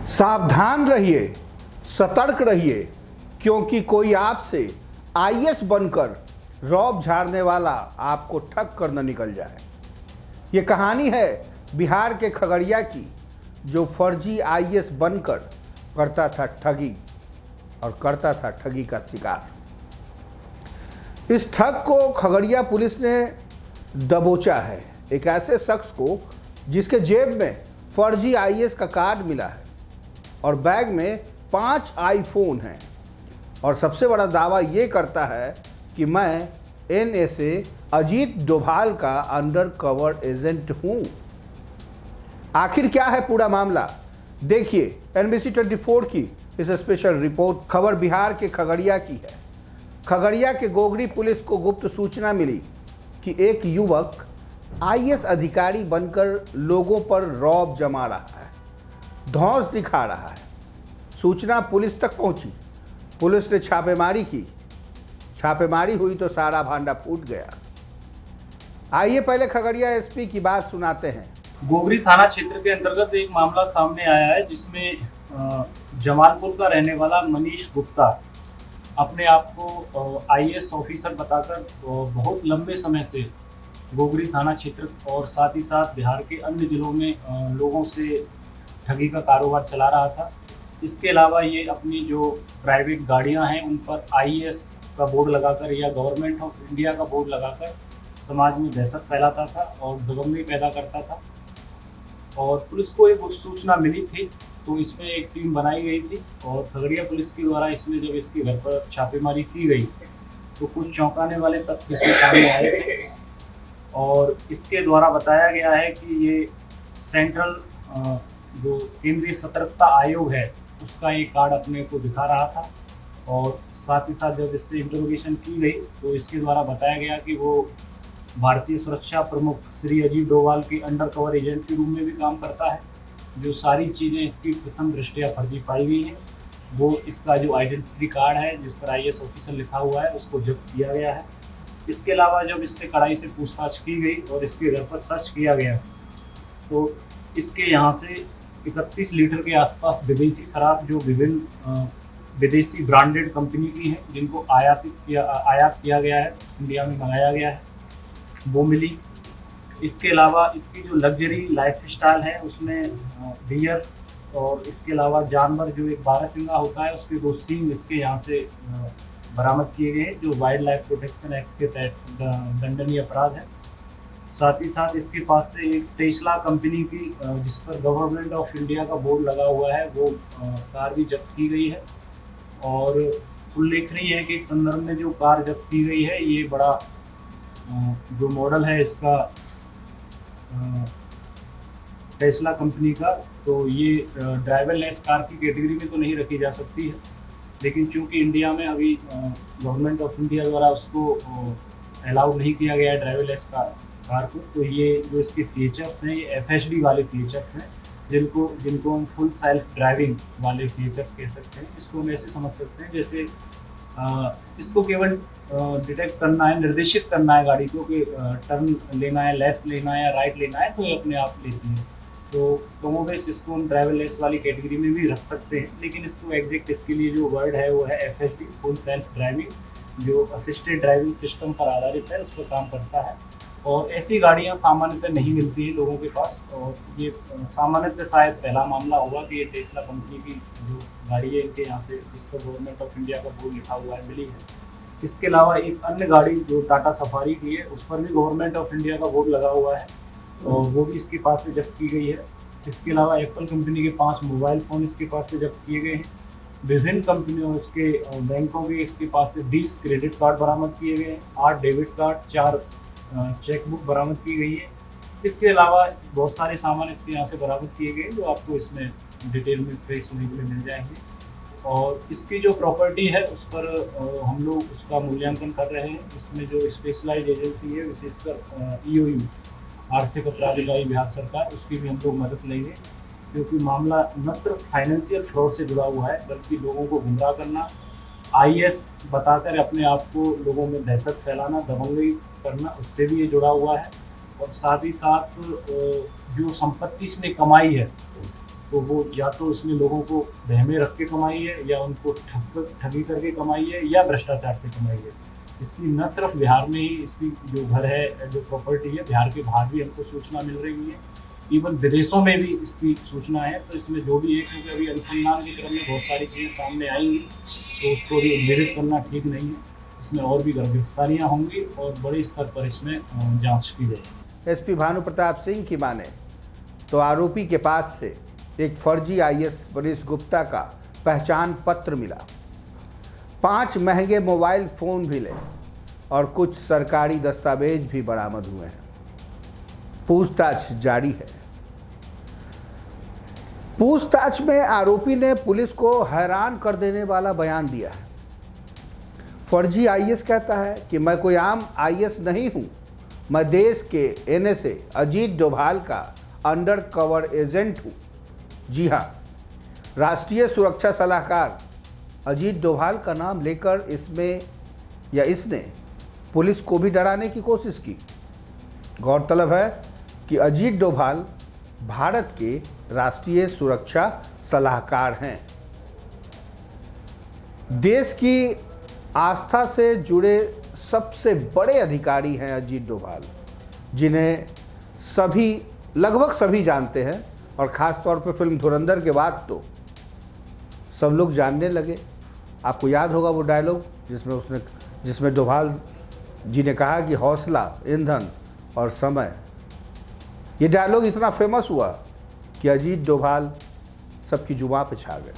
सावधान रहिए, सतर्क रहिए, क्योंकि कोई आपसे आईएएस बनकर रौब झाड़ने वाला आपको ठग कर न निकल जाए। ये कहानी है बिहार के खगड़िया की, जो फर्जी आईएएस बनकर करता था ठगी और करता था ठगी का शिकार। इस ठग को खगड़िया पुलिस ने दबोचा है, एक ऐसे शख्स को जिसके जेब में फर्जी आईएएस का कार्ड मिला है और बैग में 5 आईफोन हैं और सबसे बड़ा दावा ये करता है कि मैं एनएसए अजीत डोभाल का अंडर कवर एजेंट हूँ। आखिर क्या है पूरा मामला, देखिए NBC 24 की इस स्पेशल रिपोर्ट। खबर बिहार के खगड़िया की है। खगड़िया के गोगरी पुलिस को गुप्त सूचना मिली कि एक युवक आईएएस अधिकारी बनकर लोगों पर रौब जमा रहा है, धौंस दिखा रहा है। सूचना पुलिस तक पहुंची, पुलिस ने छापेमारी की। छापेमारी हुई तो सारा भांडा फूट गया। आइए पहले खगड़िया एसपी की बात सुनाते हैं। गोगरी थाना क्षेत्र के अंतर्गत एक मामला सामने आया है जिसमें जमालपुर का रहने वाला मनीष गुप्ता अपने आप को आईएएस ऑफिसर बताकर बहुत लंबे समय से गोगरी थाना क्षेत्र और साथ ही साथ बिहार के अन्य जिलों में लोगों से ठगी का कारोबार चला रहा था। इसके अलावा ये अपनी जो प्राइवेट गाड़ियां हैं उन पर आईएएस का बोर्ड लगाकर या गवर्नमेंट ऑफ इंडिया का बोर्ड लगाकर समाज में दहशत फैलाता था और दबंगई पैदा करता था। और पुलिस को एक सूचना मिली थी तो इसमें एक टीम बनाई गई थी और खगड़िया पुलिस के द्वारा इसमें जब इसके घर पर छापेमारी की गई तो कुछ चौंकाने वाले तथ्य इसमें सामने आए थे और इसके द्वारा बताया गया है कि ये सेंट्रल जो केंद्रीय सतर्कता आयोग है उसका ये कार्ड अपने को दिखा रहा था। और साथ ही साथ जब इससे इंटरोगेशन की गई तो इसके द्वारा बताया गया कि वो भारतीय सुरक्षा प्रमुख श्री अजीत डोभाल के अंडर कवर एजेंट के रूप में भी काम करता है। जो सारी चीज़ें इसकी प्रथम दृष्टया फर्जी पाई गई हैं वो इसका जो आइडेंटिटी कार्ड है जिस पर आईएएस ऑफिसर लिखा हुआ है उसको जब्त किया गया है। इसके अलावा जब इससे कड़ाई से पूछताछ की गई और इसके घर पर सर्च किया गया तो इसके यहाँ से 31 लीटर के आसपास विदेशी शराब जो विभिन्न विदेशी ब्रांडेड कंपनी की है जिनको आयात किया गया है, इंडिया में मंगाया गया है, वो मिली। इसके अलावा इसकी जो लग्जरी लाइफ स्टाइल है उसमें बियर और इसके अलावा जानवर जो एक बारहसिंगा होता है उसके 2 सींग इसके यहाँ से बरामद किए गए हैं जो वाइल्ड लाइफ प्रोटेक्शन एक्ट के तहत दंडनीय अपराध है। साथ ही साथ इसके पास से एक टेस्ला कंपनी की जिस पर गवर्नमेंट ऑफ इंडिया का बोर्ड लगा हुआ है वो कार भी जब्त की गई है। और उल्लेखनीय है कि इस संदर्भ में जो कार जब्त की गई है ये बड़ा जो मॉडल है इसका टेस्ला कंपनी का, तो ये ड्राइवरलेस कार की कैटेगरी में तो नहीं रखी जा सकती है, लेकिन चूंकि इंडिया में अभी गवर्नमेंट ऑफ इंडिया द्वारा उसको अलाउ नहीं किया गया है ड्राइवरलेस कार को, तो ये जो इसके फीचर्स हैं ये FHD वाले फीचर्स हैं जिनको हम फुल सेल्फ ड्राइविंग वाले फीचर्स कह सकते हैं। इसको हम ऐसे समझ सकते हैं जैसे इसको केवल डिटेक्ट करना है, निर्देशित करना है गाड़ी को कि टर्न लेना है, लेफ्ट लेना है या राइट लेना है, तो ये अपने आप लेती है। तो कमोबेश इसको हम ड्राइवरलेस वाली कैटेगरी में भी रख सकते हैं, लेकिन इसको एग्जैक्ट इसके लिए जो वर्ड है वो है FHD फुल सेल्फ ड्राइविंग, जो असिस्टेड ड्राइविंग सिस्टम पर आधारित है, उस पर काम करता है। और ऐसी गाड़ियाँ सामान्यतः नहीं मिलती हैं लोगों के पास और ये सामान्यतः शायद पहला मामला होगा कि ये टेस्ला कंपनी की जो गाड़ी है इनके यहाँ से जिस पर गवर्नमेंट ऑफ इंडिया का बोर्ड लिखा हुआ है मिली है। इसके अलावा एक अन्य गाड़ी जो टाटा सफारी की है उस पर भी गवर्नमेंट ऑफ इंडिया का बोर्ड लगा हुआ है और वो भी इसके पास से जब्त की गई है। इसके अलावा एप्पल कंपनी के 5 मोबाइल फ़ोन इसके पास से जब्त किए गए हैं। विभिन्न कंपनियों उसके बैंकों के इसके पास से 20 क्रेडिट कार्ड बरामद किए गए हैं, 8 डेबिट कार्ड, 4 चेकबुक बरामद की गई है। इसके अलावा बहुत सारे सामान इसके यहाँ से बरामद किए गए जो आपको इसमें डिटेल में ट्रेस होने के लिए मिल जाएंगे। और इसकी जो प्रॉपर्टी है उस पर हम लोग उसका मूल्यांकन कर रहे हैं। इसमें जो स्पेशलाइज एजेंसी है विशेषकर EOU आर्थिक अपराध इकाई बिहार सरकार, उसकी भी हम लोग मदद लेंगे, क्योंकि मामला न सिर्फ फाइनेंशियल फ्रॉड से जुड़ा हुआ है बल्कि लोगों को गुमराह करना, आईएएस बताकर अपने आप को लोगों में दहशत फैलाना, दबंगई करना, उससे भी ये जुड़ा हुआ है। और साथ ही साथ जो संपत्ति इसने कमाई है तो वो या तो उसने लोगों को बहमे रख के कमाई है, या उनको ठगी करके कमाई है, या भ्रष्टाचार से कमाई है। इसकी न सिर्फ बिहार में ही इसकी जो घर है, जो प्रॉपर्टी है, बिहार के बाहर भी हमको सूचना मिल रही है, इवन विदेशों में भी इसकी सूचना है। तो इसमें जो भी है, क्योंकि अभी अनुसंधान के क्रम में बहुत सारी चीज़ें सामने आएंगी, तो उसको भी विजिट करना ठीक नहीं है। इसमें और भी गिरफ्तारियाँ होंगी और बड़े स्तर पर इसमें जांच की जाएगी। एसपी भानु प्रताप सिंह की माने तो आरोपी के पास से एक फर्जी आईएएस मनीष गुप्ता का पहचान पत्र मिला, 5 महंगे मोबाइल फ़ोन भी ले और कुछ सरकारी दस्तावेज भी बरामद हुए हैं। पूछताछ जारी है। पूछताछ में आरोपी ने पुलिस को हैरान कर देने वाला बयान दिया है। फर्जी आईएएस कहता है कि मैं कोई आम आईएएस नहीं हूं, मैं देश के एनएसए अजीत डोभाल का अंडर कवर एजेंट हूं। जी हां, राष्ट्रीय सुरक्षा सलाहकार अजीत डोभाल का नाम लेकर इसने पुलिस को भी डराने की कोशिश की। गौरतलब है कि अजीत डोभाल भारत के राष्ट्रीय सुरक्षा सलाहकार हैं। देश की आस्था से जुड़े सबसे बड़े अधिकारी हैं अजीत डोभाल, जिन्हें लगभग सभी जानते हैं, और ख़ास तौर पर फिल्म धुरंधर के बाद तो सब लोग जानने लगे। आपको याद होगा वो डायलॉग जिसमें डोभाल जी ने कहा कि हौसला, ईंधन और समय। ये डायलॉग इतना फेमस हुआ कि अजीत डोभाल सबकी जुबान पे छा गए,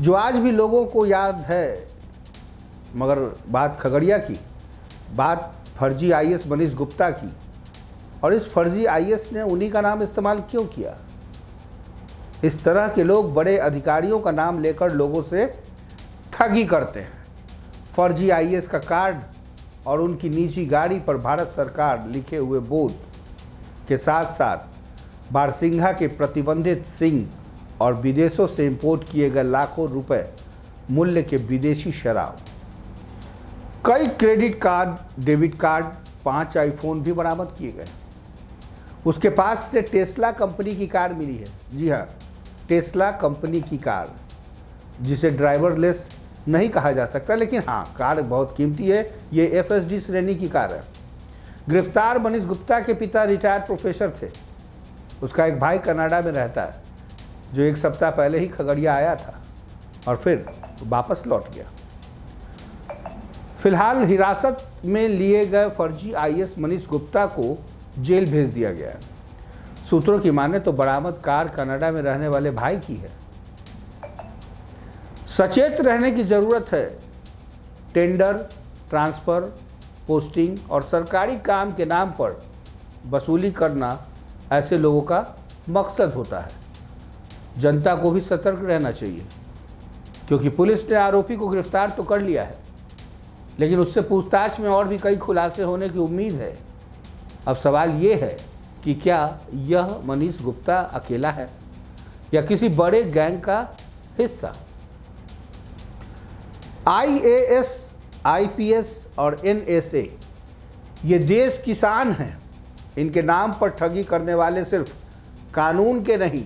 जो आज भी लोगों को याद है। मगर बात खगड़िया की, बात फर्जी आईएएस मनीष गुप्ता की, और इस फर्जी आईएएस ने उन्हीं का नाम इस्तेमाल क्यों किया? इस तरह के लोग बड़े अधिकारियों का नाम लेकर लोगों से ठगी करते हैं। फर्जी आईएएस का कार्ड और उनकी निजी गाड़ी पर भारत सरकार लिखे हुए बोर्ड के साथ साथ बारसिंघा के प्रतिबंधित सिंह और विदेशों से इंपोर्ट किए गए लाखों रुपए मूल्य के विदेशी शराब, कई credit card, debit card, 5 iPhone भी बरामद किए गए। उसके पास से टेस्ला कंपनी की कार मिली है। जी हाँ, टेस्ला कंपनी की कार, जिसे ड्राइवरलेस नहीं कहा जा सकता, लेकिन हाँ, कार बहुत कीमती है। ये एफएसडी श्रेणी की कार है। गिरफ्तार मनीष गुप्ता के पिता रिटायर्ड प्रोफेसर थे। उसका एक भाई कनाडा में रहता है, जो 1 सप्ताह पहले ही खगड़िया आया था और फिर वापस लौट गया। फिलहाल हिरासत में लिए गए फर्जी आईएएस मनीष गुप्ता को जेल भेज दिया गया है। सूत्रों की माने तो बरामद कार कनाडा में रहने वाले भाई की है। सचेत रहने की जरूरत है। टेंडर, ट्रांसफर, पोस्टिंग और सरकारी काम के नाम पर वसूली करना ऐसे लोगों का मकसद होता है। जनता को भी सतर्क रहना चाहिए, क्योंकि पुलिस ने आरोपी को गिरफ्तार तो कर लिया है, लेकिन उससे पूछताछ में और भी कई खुलासे होने की उम्मीद है। अब सवाल ये है कि क्या यह मनीष गुप्ता अकेला है या किसी बड़े गैंग का हिस्सा? आईएएस, आईपीएस और एनएसए ये देश की शान हैं। इनके नाम पर ठगी करने वाले सिर्फ कानून के नहीं,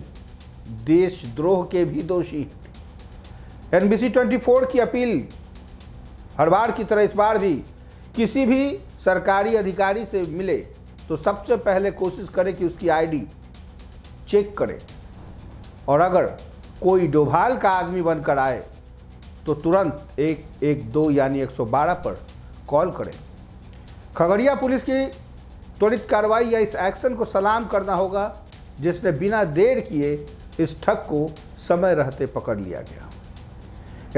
देशद्रोह के भी दोषी हैं। NBC 24 की अपील हर बार की तरह इस बार भी किसी भी सरकारी अधिकारी से मिले तो सबसे पहले कोशिश करें कि उसकी आईडी चेक करें, और अगर कोई डोभाल का आदमी बनकर आए तो तुरंत 112 यानी 112 पर कॉल करें। खगड़िया पुलिस की त्वरित कार्रवाई या इस एक्शन को सलाम करना होगा, जिसने बिना देर किए इस ठग को समय रहते पकड़ लिया गया।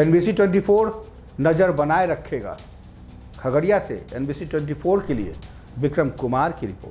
NBC 24 नज़र बनाए रखेगा। खगड़िया से NBC 24 के लिए विक्रम कुमार की रिपोर्ट।